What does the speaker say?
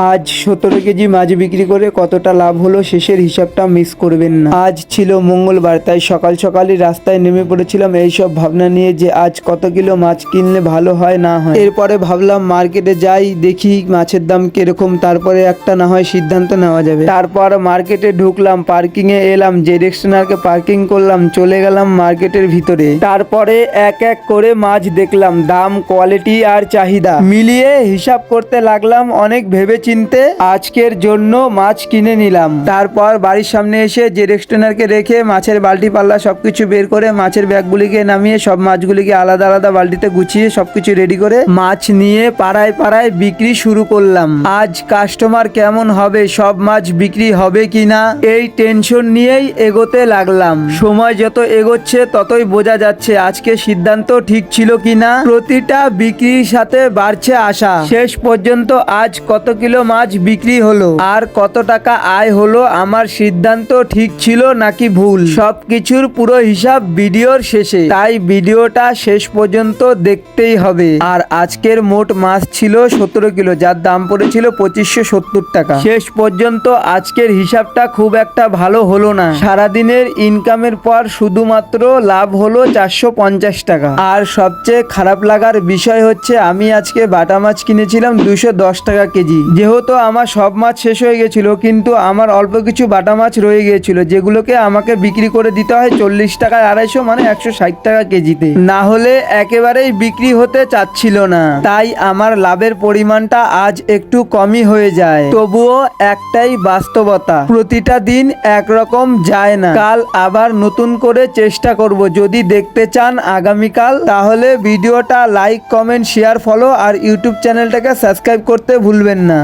আজ 17 কেজি মাছ বিক্রি করে কতটা লাভ হলো শেষের হিসাবটা মিস করবেন না। আজ ছিল মঙ্গলবার, তাই সকাল সকালই রাস্তায় নেমে পড়েছিলাম এইসব ভাবনা নিয়ে যে আজ কত কিলো মাছ কিনলে ভালো হয় না হয়। এরপরে ভাবলাম মার্কেটে যাই, দেখি মাছের দাম কিরকম, তারপরে একটা না হয় সিদ্ধান্ত নেওয়া যাবে। তারপর মার্কেটে ঢুকলাম, পার্কিং এ এলাম, জেডএক্সনারকে পার্কিং করলাম, চলে গেলাম মার্কেটের ভিতরে। তারপরে এক এক করে মাছ দেখলাম, দাম, কোয়ালিটি আর চাহিদা মিলিয়ে হিসাব করতে লাগলাম। অনেক ভেবে চিনতে আজকের জন্য মাছ কিনে নিলাম। তারপর বাড়ির সামনে এসে জেডএক্সনারকে রেখে মাছের বালতি পাল্লা সবকিছু বের করে মাছের ব্যাগগুলিকে নামিয়ে সব মাছগুলিকে আলাদা আলাদা বালতিতে গুছিয়ে সবকিছু রেডি করে মাছ নিয়ে পাড়ায় পাড়ায় বিক্রি শুরু করলাম। আজ কাস্টমার কেমন হবে, সব মাছ বিক্রি হবে কিনা, এই টেনশন নিয়েই এগোতে লাগলাম। সময় যত এগোচ্ছে ততই বোঝা যাচ্ছে আজকে সিদ্ধান্ত ঠিক ছিল কিনা। প্রতিটা বিক্রির সাথে বাড়ছে আশা। শেষ পর্যন্ত আজ কত কিলো মাছ বিক্রি হলো আর কত টাকা আয় হলো, আমার সিদ্ধান্ত ঠিক ছিল নাকি ভুল, সবকিছুর পুরো হিসাব ভিডিওর শেষে, তাই ভিডিওটা শেষ পর্যন্ত দেখতেই হবে। আর আজকের মোট মাছ ছিল 17 কিলো, যার দাম পড়েছিল 2570 টাকা। শেষ পর্যন্ত আজকের হিসাবটা খুব একটা ভালো হলো না। সারাদিনের ইনকামের পর শুধুমাত্র লাভ হলো 450 টাকা। আর সবচেয়ে খারাপ লাগার বিষয় হচ্ছে আমি আজকে বাটা মাছ কিনেছিলাম 210 টাকা কেজি। যেহেতু আমার সব মাছ শেষ হয়ে গেছিল, কিন্তু আমার অল্প কিছু বাটা মাছ রয়ে গিয়েছিল, যেগুলোকে আমাকে বিক্রি করে দিতে হয় 40 টাকায় 250, মানে 160 টাকা কেজিতে, না হলে একেবারেই বিক্রি হতে চাচ্ছিল না। তাই আমার লাভের পরিমাণটা আজ একটু কমই হয়ে যায়। তবুও একটাই বাস্তবতা, প্রতিটা দিন একরকম যায় না। কাল আবার নতুন করে চেষ্টা করব। যদি দেখতে চান আগামীকাল, তাহলে ভিডিওটা লাইক, কমেন্ট, শেয়ার, ফলো আর ইউটিউব চ্যানেলটাকে সাবস্ক্রাইব করতে ভুলবেন না।